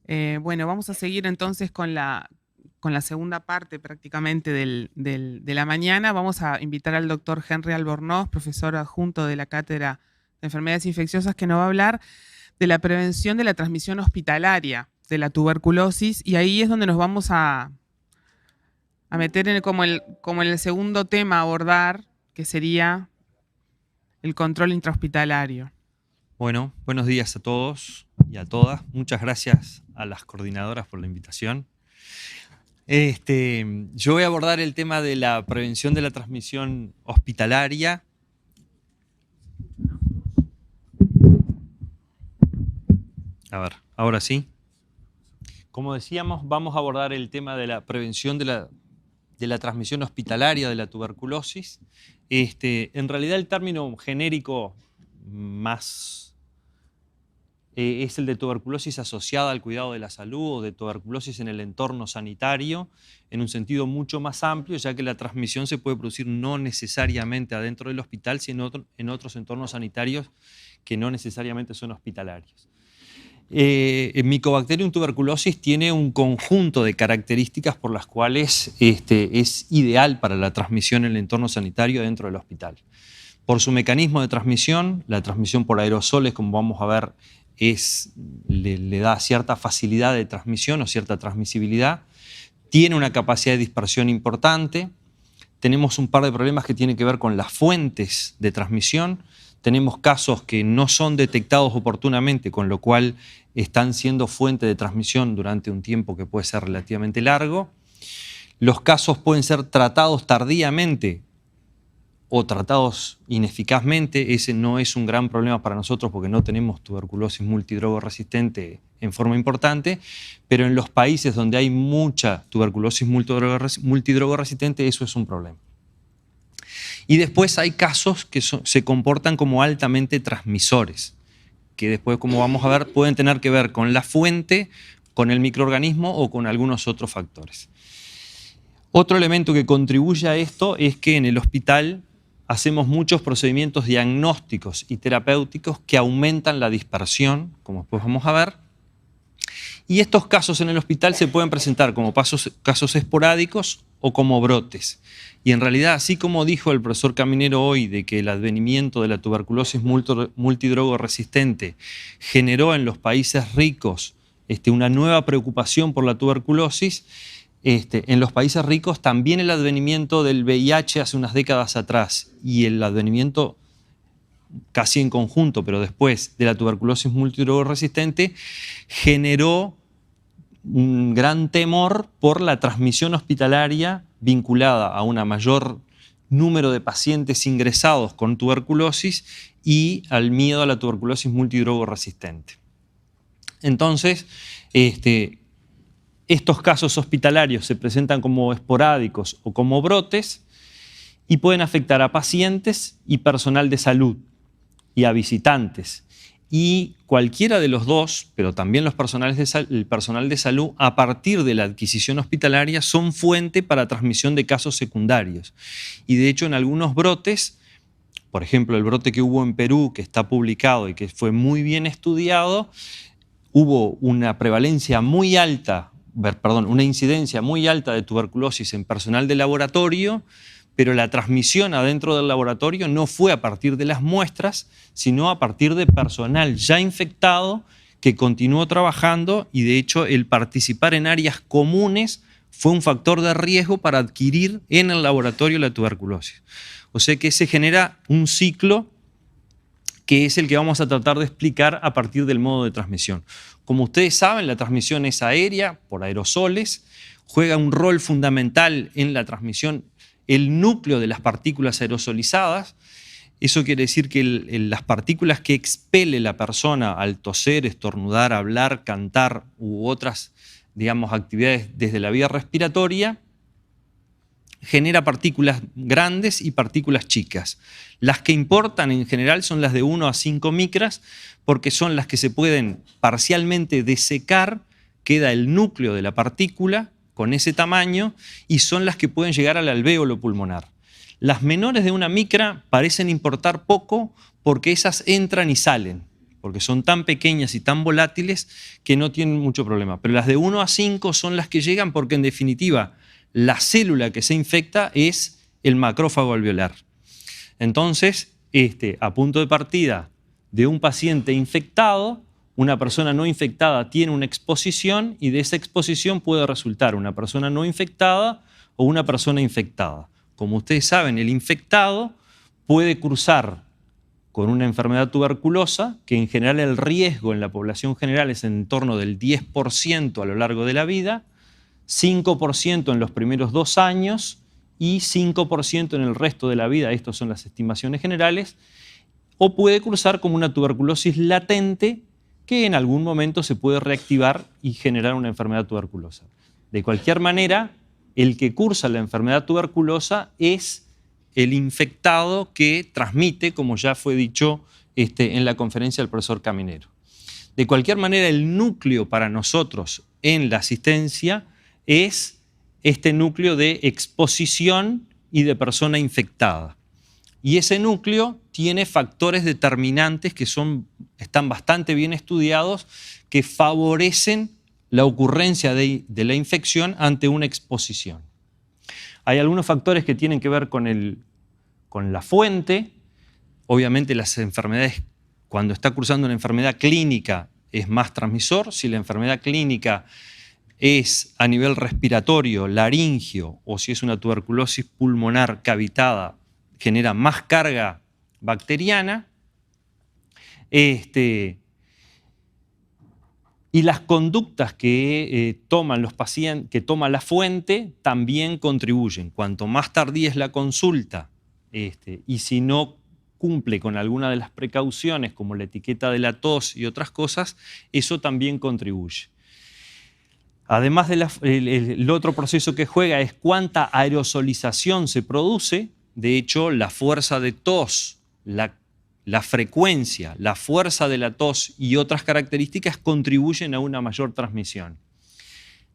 Bueno, vamos a seguir entonces con la segunda parte prácticamente de la mañana. Vamos a invitar al doctor Henry Albornoz, profesor adjunto de la Cátedra de Enfermedades Infecciosas, que nos va a hablar de la prevención de la transmisión hospitalaria de la tuberculosis, y ahí es donde nos vamos a meter como en el segundo tema a abordar, que sería el control intrahospitalario. Bueno, buenos días a todos y a todas. Muchas gracias a las coordinadoras por la invitación. Yo voy a abordar el tema de la prevención de la transmisión hospitalaria. A ver, ahora sí. Como decíamos, vamos a abordar el tema de la prevención de la transmisión hospitalaria de la tuberculosis. En realidad el término genérico más es el de tuberculosis asociada al cuidado de la salud o de tuberculosis en el entorno sanitario, en un sentido mucho más amplio, ya que la transmisión se puede producir no necesariamente adentro del hospital, sino en otros entornos sanitarios que no necesariamente son hospitalarios. Mycobacterium tuberculosis tiene un conjunto de características por las cuales es ideal para la transmisión en el entorno sanitario dentro del hospital. Por su mecanismo de transmisión, la transmisión por aerosoles, como vamos a ver, le da cierta facilidad de transmisión o cierta transmisibilidad. Tiene una capacidad de dispersión importante. Tenemos un par de problemas que tienen que ver con las fuentes de transmisión. Tenemos casos que no son detectados oportunamente, con lo cual están siendo fuente de transmisión durante un tiempo que puede ser relativamente largo. Los casos pueden ser tratados tardíamente o tratados ineficazmente. Ese no es un gran problema para nosotros porque no tenemos tuberculosis multidrogo resistente en forma importante, pero en los países donde hay mucha tuberculosis multidrogo resistente, eso es un problema. Y después hay casos que se comportan como altamente transmisores, que después, como vamos a ver, pueden tener que ver con la fuente, con el microorganismo o con algunos otros factores. Otro elemento que contribuye a esto es que en el hospital hacemos muchos procedimientos diagnósticos y terapéuticos que aumentan la dispersión, como después vamos a ver. Y estos casos en el hospital se pueden presentar como casos esporádicos o como brotes. Y en realidad, así como dijo el profesor Caminero hoy de que el advenimiento de la tuberculosis multidrogo resistente generó en los países ricos una nueva preocupación por la tuberculosis, en los países ricos también el advenimiento del VIH hace unas décadas atrás y el advenimiento casi en conjunto, pero después, de la tuberculosis multidrogo resistente, generó un gran temor por la transmisión hospitalaria vinculada a un mayor número de pacientes ingresados con tuberculosis y al miedo a la tuberculosis multidrogo resistente. Entonces, estos casos hospitalarios se presentan como esporádicos o como brotes y pueden afectar a pacientes y personal de salud y a visitantes. Y cualquiera de los dos, pero también el personal de salud, a partir de la adquisición hospitalaria, son fuente para transmisión de casos secundarios. Y de hecho, en algunos brotes, por ejemplo, el brote que hubo en Perú, que está publicado y que fue muy bien estudiado, hubo una prevalencia muy alta, una incidencia muy alta de tuberculosis en personal de laboratorio, pero la transmisión adentro del laboratorio no fue a partir de las muestras, sino a partir de personal ya infectado que continuó trabajando y de hecho el participar en áreas comunes fue un factor de riesgo para adquirir en el laboratorio la tuberculosis. O sea que se genera un ciclo que es el que vamos a tratar de explicar a partir del modo de transmisión. Como ustedes saben, la transmisión es aérea, por aerosoles, juega un rol fundamental en la transmisión el núcleo de las partículas aerosolizadas. Eso quiere decir que las partículas que expele la persona al toser, estornudar, hablar, cantar u otras, actividades desde la vía respiratoria, genera partículas grandes y partículas chicas. Las que importan en general son las de 1 a 5 micras, porque son las que se pueden parcialmente desecar, queda el núcleo de la partícula con ese tamaño y son las que pueden llegar al alvéolo pulmonar. Las menores de 1 micra parecen importar poco porque esas entran y salen, porque son tan pequeñas y tan volátiles que no tienen mucho problema. Pero las de 1 a 5 son las que llegan porque en definitiva la célula que se infecta es el macrófago alveolar. Entonces, a punto de partida de un paciente infectado, una persona no infectada tiene una exposición y de esa exposición puede resultar una persona no infectada o una persona infectada. Como ustedes saben, el infectado puede cursar con una enfermedad tuberculosa, que en general el riesgo en la población general es en torno del 10% a lo largo de la vida, 5% en los primeros 2 años y 5% en el resto de la vida. Estas son las estimaciones generales. O puede cursar como una tuberculosis latente que en algún momento se puede reactivar y generar una enfermedad tuberculosa. De cualquier manera, el que cursa la enfermedad tuberculosa es el infectado que transmite, como ya fue dicho en la conferencia del profesor Caminero. De cualquier manera, el núcleo para nosotros en la asistencia es este núcleo de exposición y de persona infectada. Y ese núcleo tiene factores determinantes que están bastante bien estudiados, que favorecen la ocurrencia de la infección ante una exposición. Hay algunos factores que tienen que ver con la fuente. Obviamente las enfermedades, cuando está cursando una enfermedad clínica, es más transmisor. Si la enfermedad clínica es a nivel respiratorio, laringio, o si es una tuberculosis pulmonar cavitada, genera más carga bacteriana. Y las conductas que toman los pacientes, que toma la fuente, también contribuyen. Cuanto más tardía es la consulta, y si no cumple con alguna de las precauciones, como la etiqueta de la tos y otras cosas, eso también contribuye. Además el otro proceso que juega es cuánta aerosolización se produce. De hecho, la fuerza de tos, la frecuencia, la fuerza de la tos y otras características contribuyen a una mayor transmisión.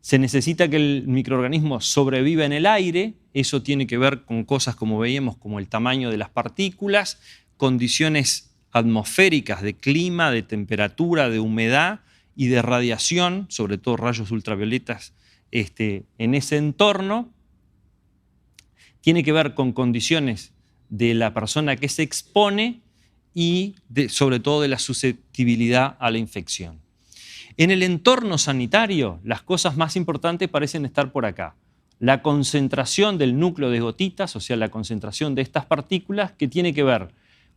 Se necesita que el microorganismo sobreviva en el aire. Eso tiene que ver con cosas como veíamos, como el tamaño de las partículas, condiciones atmosféricas de clima, de temperatura, de humedad y de radiación, sobre todo rayos ultravioletas en ese entorno. Tiene que ver con condiciones de la persona que se expone y sobre todo de la susceptibilidad a la infección. En el entorno sanitario, las cosas más importantes parecen estar por acá. La concentración del núcleo de gotitas, o sea, la concentración de estas partículas, que tiene que ver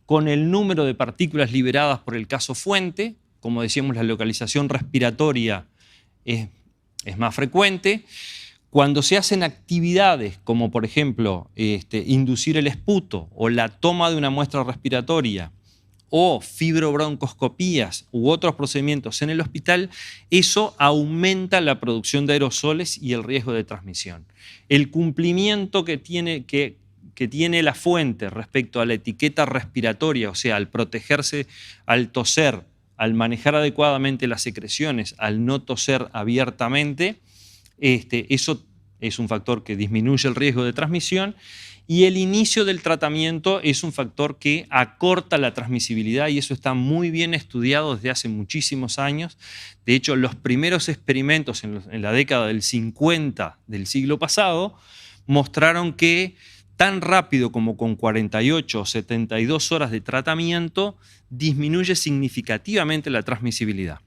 con el número de partículas liberadas por el caso fuente. Como decíamos, la localización respiratoria es más frecuente. Cuando se hacen actividades como, por ejemplo, inducir el esputo o la toma de una muestra respiratoria o fibrobroncoscopías u otros procedimientos en el hospital, eso aumenta la producción de aerosoles y el riesgo de transmisión. El cumplimiento que tiene la fuente respecto a la etiqueta respiratoria, o sea, al protegerse, al toser, al manejar adecuadamente las secreciones, al no toser abiertamente, eso es un factor que disminuye el riesgo de transmisión, y el inicio del tratamiento es un factor que acorta la transmisibilidad, y eso está muy bien estudiado desde hace muchísimos años. De hecho, los primeros experimentos en la década del 50 del siglo pasado mostraron que tan rápido como con 48 o 72 horas de tratamiento disminuye significativamente la transmisibilidad.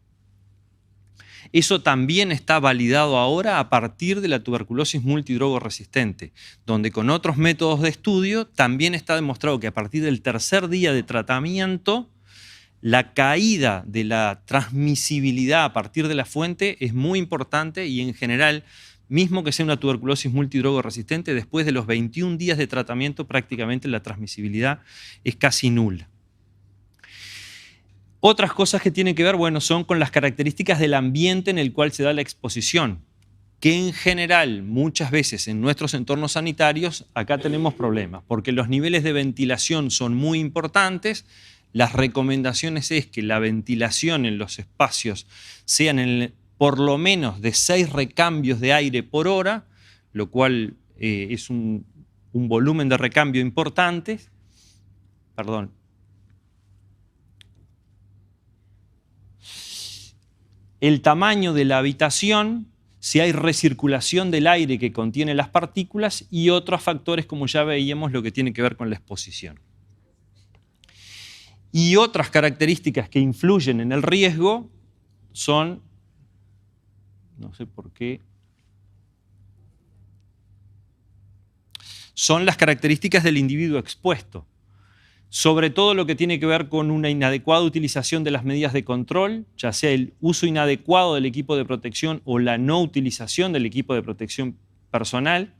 Eso también está validado ahora a partir de la tuberculosis multidrogoresistente, donde con otros métodos de estudio también está demostrado que a partir del tercer día de tratamiento, la caída de la transmisibilidad a partir de la fuente es muy importante, y en general, mismo que sea una tuberculosis multidrogoresistente, después de los 21 días de tratamiento prácticamente la transmisibilidad es casi nula. Otras cosas que tienen que ver, son con las características del ambiente en el cual se da la exposición, que en general, muchas veces en nuestros entornos sanitarios, acá tenemos problemas, porque los niveles de ventilación son muy importantes. Las recomendaciones es que la ventilación en los espacios sean por lo menos de 6 recambios de aire por hora, lo cual es un volumen de recambio importante. Perdón. el tamaño de la habitación, si hay recirculación del aire que contiene las partículas y otros factores, como ya veíamos, lo que tiene que ver con la exposición. Y otras características que influyen en el riesgo son, no sé por qué, son las características del individuo expuesto. Sobre todo lo que tiene que ver con una inadecuada utilización de las medidas de control, ya sea el uso inadecuado del equipo de protección o la no utilización del equipo de protección personal.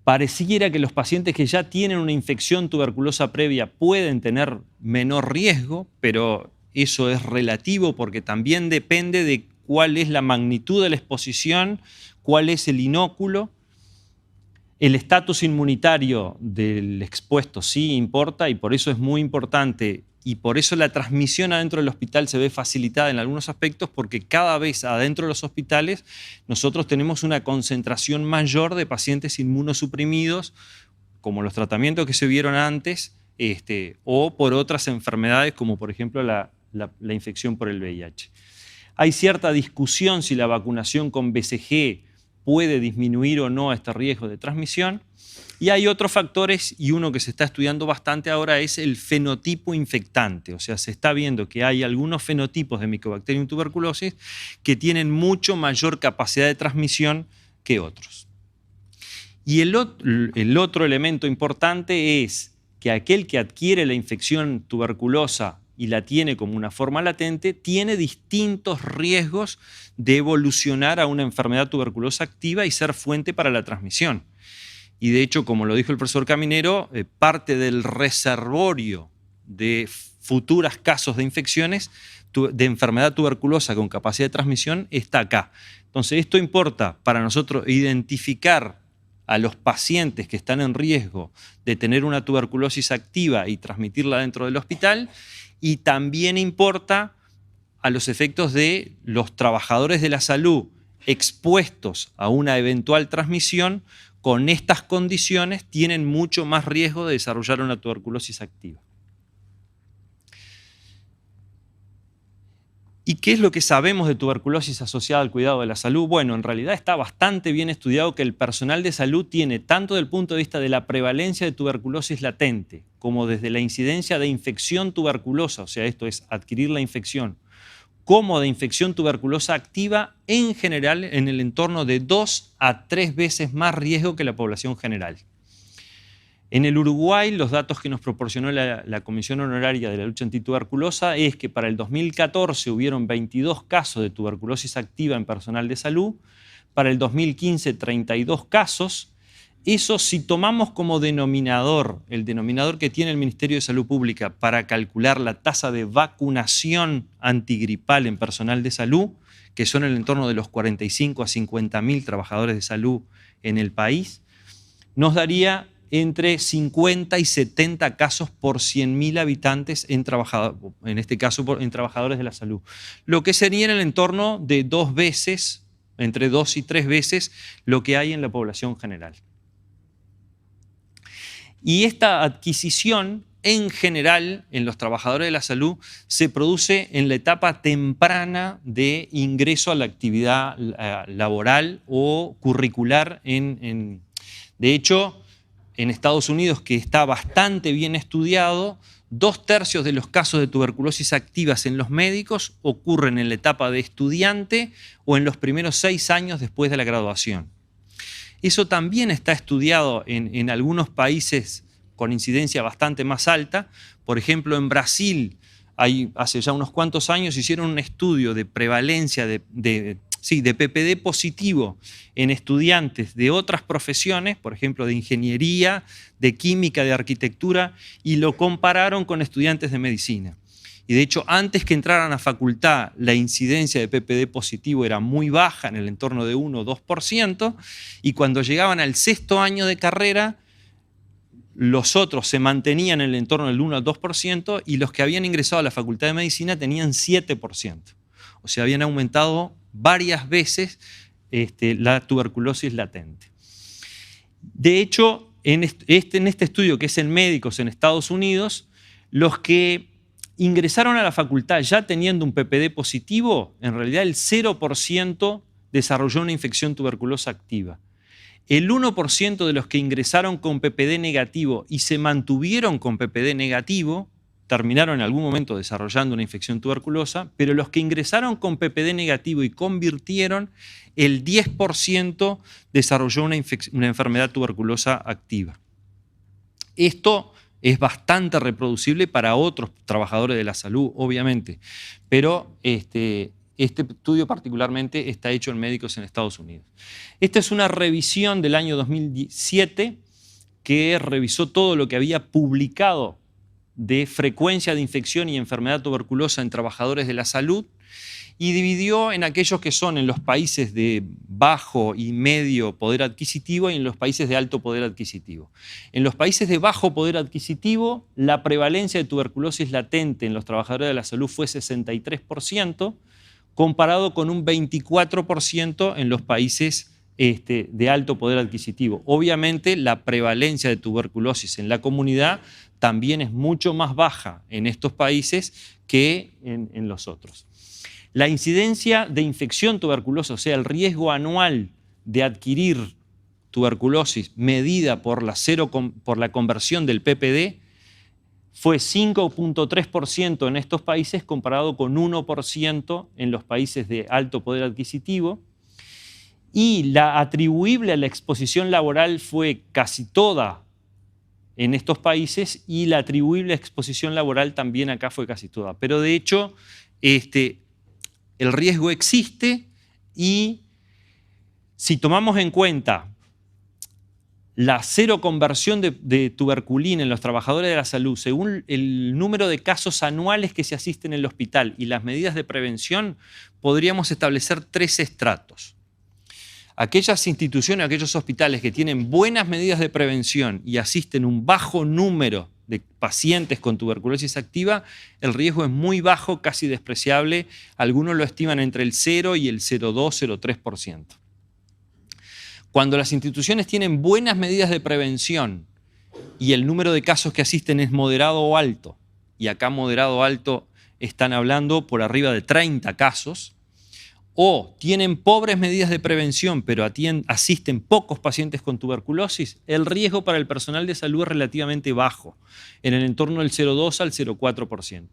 Pareciera que los pacientes que ya tienen una infección tuberculosa previa pueden tener menor riesgo, pero eso es relativo porque también depende de cuál es la magnitud de la exposición, cuál es el inóculo. El estatus inmunitario del expuesto sí importa y por eso es muy importante y por eso la transmisión adentro del hospital se ve facilitada en algunos aspectos porque cada vez adentro de los hospitales nosotros tenemos una concentración mayor de pacientes inmunosuprimidos como los tratamientos que se vieron antes o por otras enfermedades como por ejemplo la infección por el VIH. Hay cierta discusión si la vacunación con BCG puede disminuir o no este riesgo de transmisión. Y hay otros factores, y uno que se está estudiando bastante ahora es el fenotipo infectante. O sea, se está viendo que hay algunos fenotipos de Mycobacterium tuberculosis que tienen mucho mayor capacidad de transmisión que otros. Y el otro elemento importante es que aquel que adquiere la infección tuberculosa y la tiene como una forma latente, tiene distintos riesgos de evolucionar a una enfermedad tuberculosa activa y ser fuente para la transmisión. Y de hecho, como lo dijo el profesor Caminero, parte del reservorio de futuros casos de infecciones de enfermedad tuberculosa con capacidad de transmisión está acá. Entonces, esto importa para nosotros identificar a los pacientes que están en riesgo de tener una tuberculosis activa y transmitirla dentro del hospital. Y también importa a los efectos de los trabajadores de la salud expuestos a una eventual transmisión, con estas condiciones tienen mucho más riesgo de desarrollar una tuberculosis activa. ¿Y qué es lo que sabemos de tuberculosis asociada al cuidado de la salud? Bueno, en realidad está bastante bien estudiado que el personal de salud tiene, tanto desde el punto de vista de la prevalencia de tuberculosis latente, como desde la incidencia de infección tuberculosa, o sea, esto es adquirir la infección, como de infección tuberculosa activa, en general en el entorno de 2 a 3 veces más riesgo que la población general. En el Uruguay, los datos que nos proporcionó la Comisión Honoraria de la Lucha Antituberculosa es que para el 2014 hubieron 22 casos de tuberculosis activa en personal de salud, para el 2015 32 casos. Eso si tomamos como denominador, el denominador que tiene el Ministerio de Salud Pública para calcular la tasa de vacunación antigripal en personal de salud, que son en el entorno de los 45 a 50.000 trabajadores de salud en el país, nos daría entre 50 y 70 casos por 100.000 habitantes en este caso en trabajadores de la salud. Lo que sería en el entorno de 2 veces, entre 2 y 3 veces, lo que hay en la población general. Y esta adquisición, en general, en los trabajadores de la salud, se produce en la etapa temprana de ingreso a la actividad laboral o curricular. De hecho, en Estados Unidos, que está bastante bien estudiado, 2/3 de los casos de tuberculosis activas en los médicos ocurren en la etapa de estudiante o en los primeros 6 años después de la graduación. Eso también está estudiado en algunos países con incidencia bastante más alta. Por ejemplo, en Brasil, hace ya unos cuantos años, hicieron un estudio de prevalencia de PPD positivo en estudiantes de otras profesiones, por ejemplo, de ingeniería, de química, de arquitectura, y lo compararon con estudiantes de medicina. Y de hecho, antes que entraran a facultad, la incidencia de PPD positivo era muy baja, en el entorno de 1 o 2%, y cuando llegaban al 6º año de carrera, los otros se mantenían en el entorno del 1 al 2%, y los que habían ingresado a la Facultad de Medicina tenían 7%. O sea, habían aumentado varias veces la tuberculosis latente. De hecho, en este estudio que es en médicos en Estados Unidos, los que ingresaron a la facultad ya teniendo un PPD positivo, en realidad el 0% desarrolló una infección tuberculosa activa. El 1% de los que ingresaron con PPD negativo y se mantuvieron con PPD negativo, terminaron en algún momento desarrollando una infección tuberculosa, pero los que ingresaron con PPD negativo y convirtieron, el 10% desarrolló una enfermedad tuberculosa activa. Esto es bastante reproducible para otros trabajadores de la salud, obviamente, pero este estudio particularmente está hecho en médicos en Estados Unidos. Esta es una revisión del año 2007 que revisó todo lo que había publicado de frecuencia de infección y enfermedad tuberculosa en trabajadores de la salud y dividió en aquellos que son en los países de bajo y medio poder adquisitivo y en los países de alto poder adquisitivo. En los países de bajo poder adquisitivo, la prevalencia de tuberculosis latente en los trabajadores de la salud fue 63%, comparado con un 24% en los países de alto poder adquisitivo. Obviamente, la prevalencia de tuberculosis en la comunidad también es mucho más baja en estos países que en los otros. La incidencia de infección tuberculosa, o sea, el riesgo anual de adquirir tuberculosis medida por la conversión del PPD, fue 5.3% en estos países comparado con 1% en los países de alto poder adquisitivo. Y la atribuible a la exposición laboral fue casi toda en estos países y la atribuible a exposición laboral también acá fue casi toda. Pero de hecho, el riesgo existe y si tomamos en cuenta la cero conversión de tuberculina en los trabajadores de la salud, según el número de casos anuales que se asisten en el hospital y las medidas de prevención, podríamos establecer 3 estratos. Aquellas instituciones, aquellos hospitales que tienen buenas medidas de prevención y asisten un bajo número de pacientes con tuberculosis activa, el riesgo es muy bajo, casi despreciable. Algunos lo estiman entre el 0 y el 0,2-0,3%. Cuando las instituciones tienen buenas medidas de prevención y el número de casos que asisten es moderado o alto, y acá moderado o alto están hablando por arriba de 30 casos, o tienen pobres medidas de prevención pero asisten pocos pacientes con tuberculosis, el riesgo para el personal de salud es relativamente bajo, en el entorno del 0,2 al 0,4%.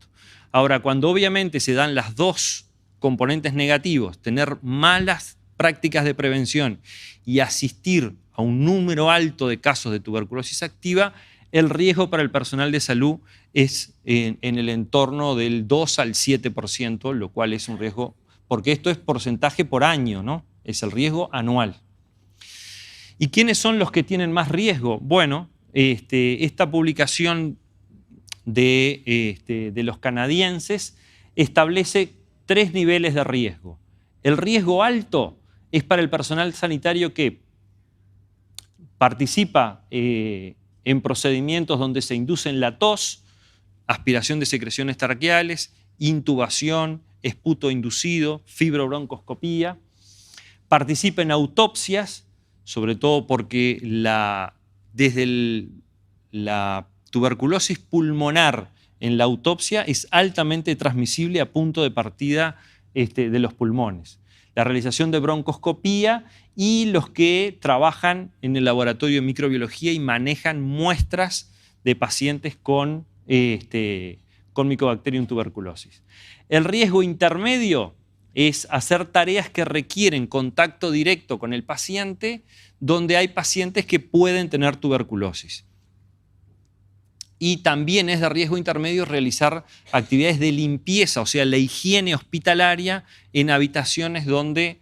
Ahora, cuando obviamente se dan las dos componentes negativos, tener malas prácticas de prevención y asistir a un número alto de casos de tuberculosis activa, el riesgo para el personal de salud es en el entorno del 2 al 7%, lo cual es un riesgo, porque esto es porcentaje por año, ¿no? Es el riesgo anual. ¿Y quiénes son los que tienen más riesgo? Bueno, esta publicación de los canadienses establece 3 niveles de riesgo. El riesgo alto es para el personal sanitario que participa en procedimientos donde se inducen la tos, aspiración de secreciones traqueales, intubación, esputo inducido, fibrobroncoscopía. Participa en autopsias, sobre todo porque desde la tuberculosis pulmonar en la autopsia es altamente transmisible a punto de partida de los pulmones. La realización de broncoscopía y los que trabajan en el laboratorio de microbiología y manejan muestras de pacientes con Mycobacterium tuberculosis. El riesgo intermedio es hacer tareas que requieren contacto directo con el paciente, donde hay pacientes que pueden tener tuberculosis. Y también es de riesgo intermedio realizar actividades de limpieza, o sea, la higiene hospitalaria en habitaciones donde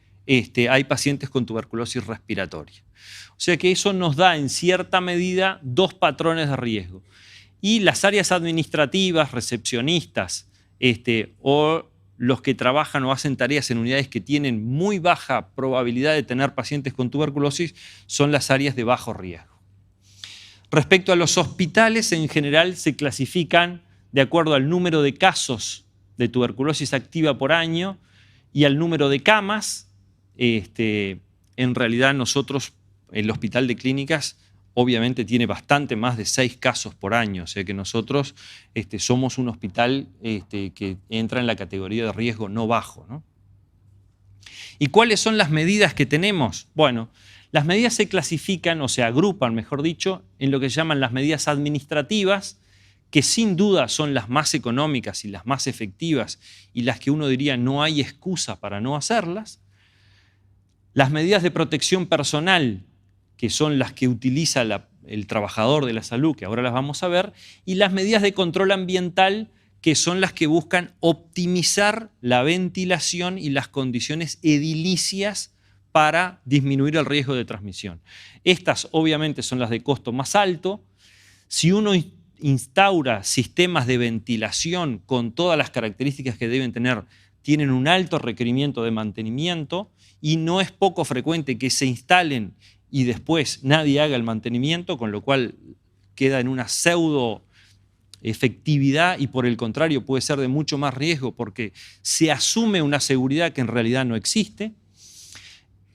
hay pacientes con tuberculosis respiratoria. O sea que eso nos da en cierta medida 2 patrones de riesgo. Y las áreas administrativas, recepcionistas, o los que trabajan o hacen tareas en unidades que tienen muy baja probabilidad de tener pacientes con tuberculosis, son las áreas de bajo riesgo. Respecto a los hospitales, en general se clasifican de acuerdo al número de casos de tuberculosis activa por año y al número de camas. En realidad nosotros, el Hospital de Clínicas, obviamente tiene bastante más de 6 casos por año, o sea que nosotros somos un hospital que entra en la categoría de riesgo no bajo, ¿no? ¿Y cuáles son las medidas que tenemos? Bueno, las medidas se clasifican o se agrupan, mejor dicho, en lo que se llaman las medidas administrativas, que sin duda son las más económicas y las más efectivas y las que uno diría no hay excusa para no hacerlas. Las medidas de protección personal, que son las que utiliza el trabajador de la salud, que ahora las vamos a ver, y las medidas de control ambiental, que son las que buscan optimizar la ventilación y las condiciones edilicias para disminuir el riesgo de transmisión. Estas obviamente son las de costo más alto. Si uno instaura sistemas de ventilación con todas las características que deben tener, tienen un alto requerimiento de mantenimiento y no es poco frecuente que se instalen y después nadie haga el mantenimiento, con lo cual queda en una pseudo efectividad y por el contrario puede ser de mucho más riesgo porque se asume una seguridad que en realidad no existe.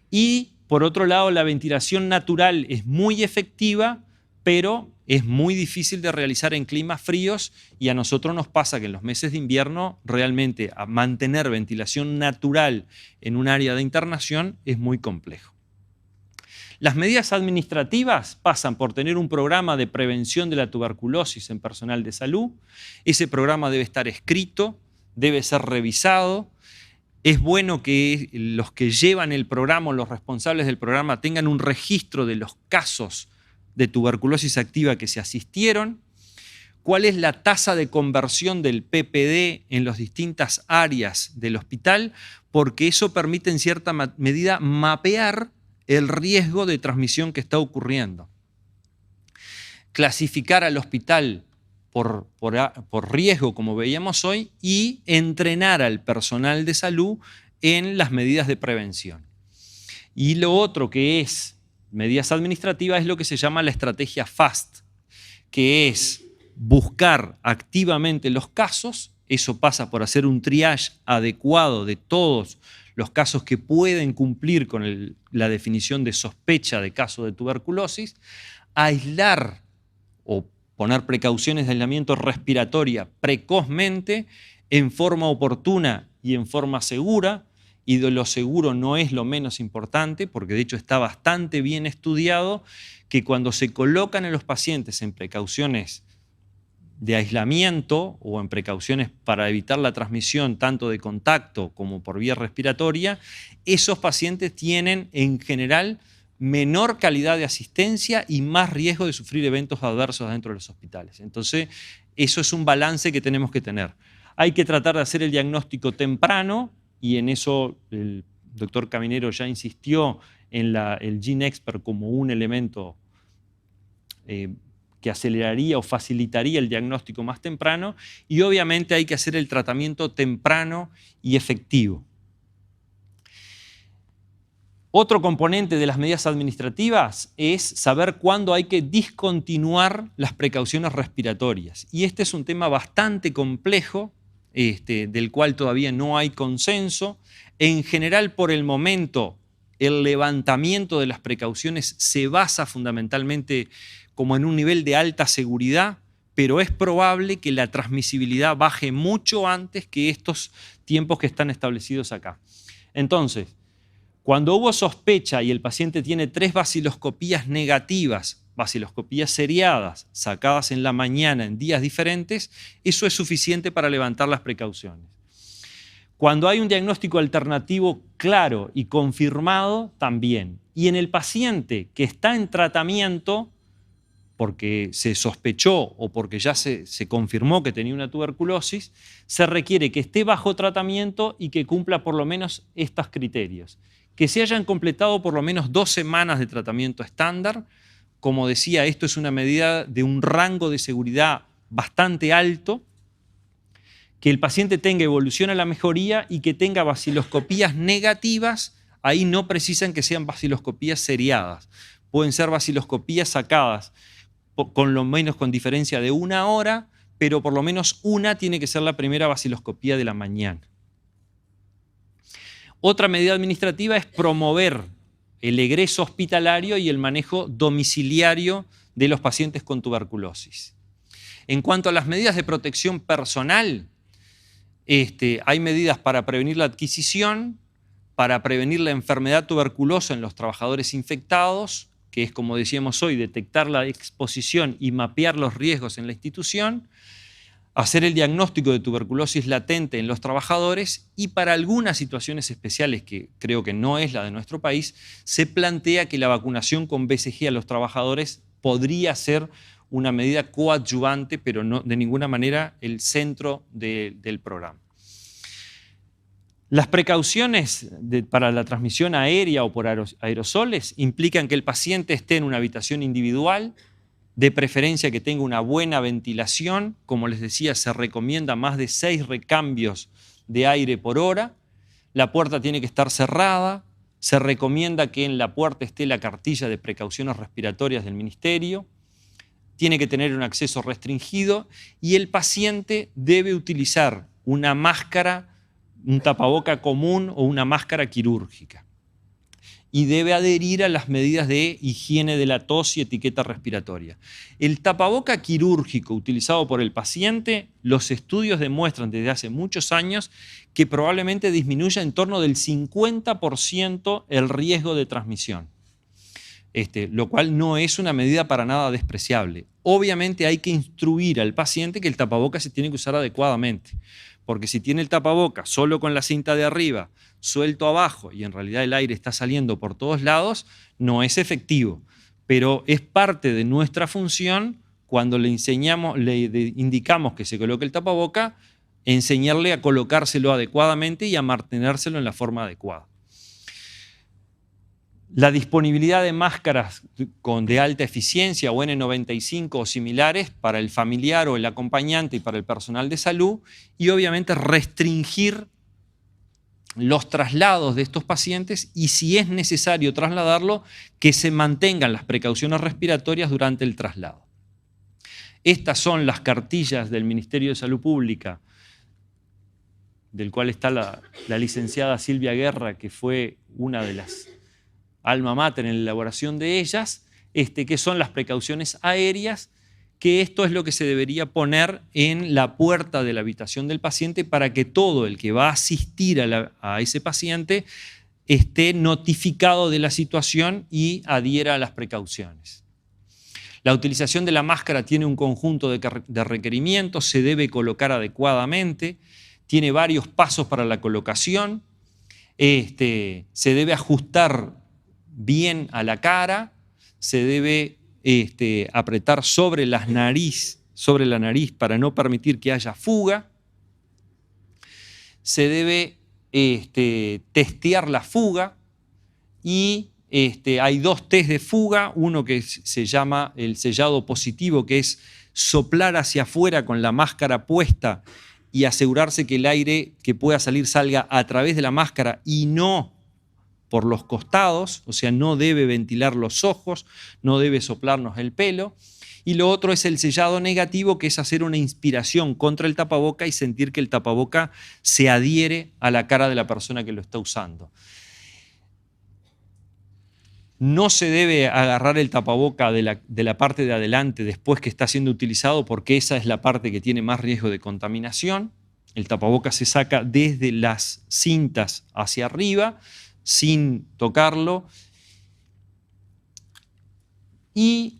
Y por otro lado, la ventilación natural es muy efectiva, pero es muy difícil de realizar en climas fríos y a nosotros nos pasa que en los meses de invierno realmente a mantener ventilación natural en un área de internación es muy complejo. Las medidas administrativas pasan por tener un programa de prevención de la tuberculosis en personal de salud. Ese programa debe estar escrito, debe ser revisado. Es bueno que los que llevan el programa o los responsables del programa tengan un registro de los casos de tuberculosis activa que se asistieron, cuál es la tasa de conversión del PPD en las distintas áreas del hospital, porque eso permite en cierta medida mapear el riesgo de transmisión que está ocurriendo. Clasificar al hospital por riesgo, como veíamos hoy, y entrenar al personal de salud en las medidas de prevención. Y lo otro que es medidas administrativas es lo que se llama la estrategia FAST, que es buscar activamente los casos. Eso pasa por hacer un triage adecuado de todos los casos que pueden cumplir con la definición de sospecha de caso de tuberculosis, aislar o poner precauciones de aislamiento respiratoria precozmente, en forma oportuna y en forma segura, y de lo seguro no es lo menos importante, porque de hecho está bastante bien estudiado que cuando se colocan a los pacientes en precauciones de aislamiento o en precauciones para evitar la transmisión tanto de contacto como por vía respiratoria, esos pacientes tienen en general menor calidad de asistencia y más riesgo de sufrir eventos adversos dentro de los hospitales. Entonces, eso es un balance que tenemos que tener. Hay que tratar de hacer el diagnóstico temprano y en eso el doctor Caminero ya insistió en el GeneXpert como un elemento que aceleraría o facilitaría el diagnóstico más temprano y obviamente hay que hacer el tratamiento temprano y efectivo. Otro componente de las medidas administrativas es saber cuándo hay que discontinuar las precauciones respiratorias. Y este es un tema bastante complejo, del cual todavía no hay consenso. En general, por el momento, el levantamiento de las precauciones se basa fundamentalmente como en un nivel de alta seguridad, pero es probable que la transmisibilidad baje mucho antes que estos tiempos que están establecidos acá. Entonces, cuando hubo sospecha y el paciente tiene 3 baciloscopías negativas, baciloscopías seriadas, sacadas en la mañana en días diferentes, eso es suficiente para levantar las precauciones. Cuando hay un diagnóstico alternativo claro y confirmado, también. Y en el paciente que está en tratamiento, porque se sospechó o porque ya se confirmó que tenía una tuberculosis, se requiere que esté bajo tratamiento y que cumpla por lo menos estos criterios. Que se hayan completado por lo menos 2 semanas de tratamiento estándar. Como decía, esto es una medida de un rango de seguridad bastante alto, que el paciente tenga evolución a la mejoría y que tenga baciloscopías negativas. Ahí no precisan que sean baciloscopías seriadas. Pueden ser baciloscopías sacadas con lo menos con diferencia de 1 hora, pero por lo menos una tiene que ser la primera baciloscopía de la mañana. Otra medida administrativa es promover el egreso hospitalario y el manejo domiciliario de los pacientes con tuberculosis. En cuanto a las medidas de protección personal, hay medidas para prevenir la adquisición, para prevenir la enfermedad tuberculosa en los trabajadores infectados, que es, como decíamos hoy, detectar la exposición y mapear los riesgos en la institución, hacer el diagnóstico de tuberculosis latente en los trabajadores y para algunas situaciones especiales, que creo que no es la de nuestro país, se plantea que la vacunación con BCG a los trabajadores podría ser una medida coadyuvante, pero no de ninguna manera el centro del programa. Las precauciones para la transmisión aérea o por aerosoles implican que el paciente esté en una habitación individual, de preferencia que tenga una buena ventilación. Como les decía, se recomienda más de 6 recambios de aire por hora. La puerta tiene que estar cerrada. Se recomienda que en la puerta esté la cartilla de precauciones respiratorias del ministerio. Tiene que tener un acceso restringido y el paciente debe utilizar una máscara, un tapaboca común o una máscara quirúrgica. Y debe adherir a las medidas de higiene de la tos y etiqueta respiratoria. El tapaboca quirúrgico utilizado por el paciente, los estudios demuestran desde hace muchos años que probablemente disminuya en torno del 50% el riesgo de transmisión. Lo cual no es una medida para nada despreciable. Obviamente hay que instruir al paciente que el tapaboca se tiene que usar adecuadamente. Porque si tiene el tapaboca solo con la cinta de arriba, suelto abajo y en realidad el aire está saliendo por todos lados, no es efectivo. Pero es parte de nuestra función cuando le indicamos que se coloque el tapaboca, enseñarle a colocárselo adecuadamente y a mantenérselo en la forma adecuada. La disponibilidad de máscaras de alta eficiencia o N95 o similares para el familiar o el acompañante y para el personal de salud, y obviamente restringir los traslados de estos pacientes y, si es necesario trasladarlo, que se mantengan las precauciones respiratorias durante el traslado. Estas son las cartillas del Ministerio de Salud Pública, del cual está la licenciada Silvia Guerra, que fue una de las alma mater en la elaboración de ellas, que son las precauciones aéreas, que esto es lo que se debería poner en la puerta de la habitación del paciente para que todo el que va a asistir a ese paciente esté notificado de la situación y adhiera a las precauciones. La utilización de la máscara tiene un conjunto de requerimientos, se debe colocar adecuadamente, tiene varios pasos para la colocación, se debe ajustar bien a la cara, se debe apretar sobre la nariz para no permitir que haya fuga, se debe testear la fuga y hay 2 test de fuga, uno que se llama el sellado positivo, que es soplar hacia afuera con la máscara puesta y asegurarse que el aire que pueda salir salga a través de la máscara y no por los costados, o sea, no debe ventilar los ojos, no debe soplarnos el pelo. Y lo otro es el sellado negativo, que es hacer una inspiración contra el tapaboca y sentir que el tapaboca se adhiere a la cara de la persona que lo está usando. No se debe agarrar el tapaboca de la parte de adelante después que está siendo utilizado, porque esa es la parte que tiene más riesgo de contaminación. El tapaboca se saca desde las cintas hacia arriba, sin tocarlo. Y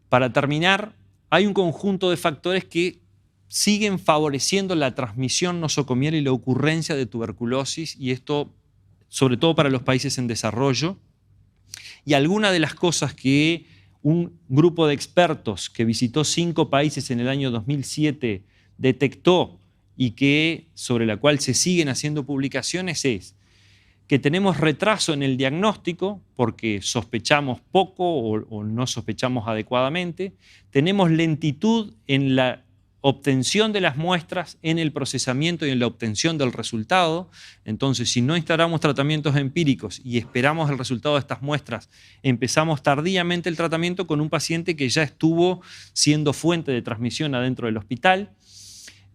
para terminar, hay un conjunto de factores que siguen favoreciendo la transmisión nosocomial y la ocurrencia de tuberculosis, y esto sobre todo para los países en desarrollo. Y algunas de las cosas que un grupo de expertos que visitó 5 países en el año 2007 detectó y sobre la cual se siguen haciendo publicaciones es que tenemos retraso en el diagnóstico porque sospechamos poco o no sospechamos adecuadamente, tenemos lentitud en la obtención de las muestras, en el procesamiento y en la obtención del resultado. Entonces, si no instalamos tratamientos empíricos y esperamos el resultado de estas muestras, empezamos tardíamente el tratamiento con un paciente que ya estuvo siendo fuente de transmisión adentro del hospital.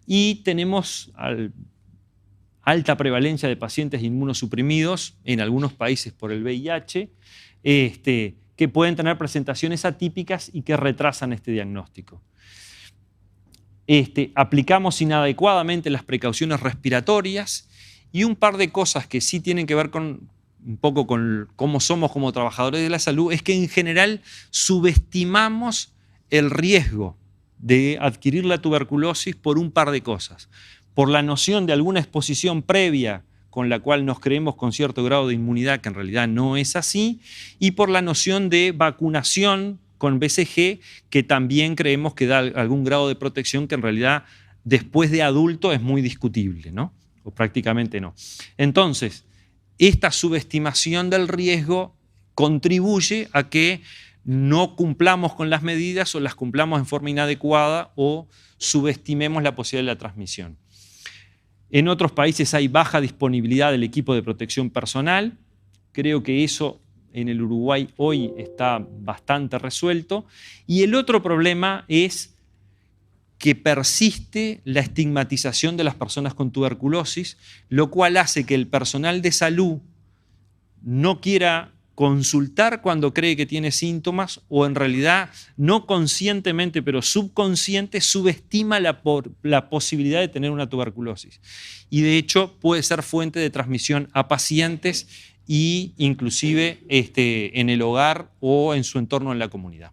Y tenemos alta prevalencia de pacientes inmunosuprimidos, en algunos países por el VIH, que pueden tener presentaciones atípicas y que retrasan este diagnóstico. Aplicamos inadecuadamente las precauciones respiratorias y un par de cosas que sí tienen que ver un poco con cómo somos como trabajadores de la salud, es que en general subestimamos el riesgo de adquirir la tuberculosis por un par de cosas. Por la noción de alguna exposición previa con la cual nos creemos con cierto grado de inmunidad, que en realidad no es así, y por la noción de vacunación con BCG, que también creemos que da algún grado de protección que en realidad después de adulto es muy discutible, ¿no? O prácticamente no. Entonces, esta subestimación del riesgo contribuye a que no cumplamos con las medidas o las cumplamos en forma inadecuada o subestimemos la posibilidad de la transmisión. En otros países hay baja disponibilidad del equipo de protección personal. Creo que eso en el Uruguay hoy está bastante resuelto. Y el otro problema es que persiste la estigmatización de las personas con tuberculosis, lo cual hace que el personal de salud no quiera consultar cuando cree que tiene síntomas o en realidad no conscientemente pero subconsciente subestima la posibilidad de tener una tuberculosis. Y de hecho puede ser fuente de transmisión a pacientes e inclusive en el hogar o en su entorno en la comunidad.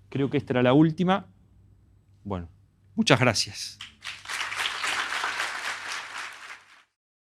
Creo que esta era la última. Bueno, muchas gracias.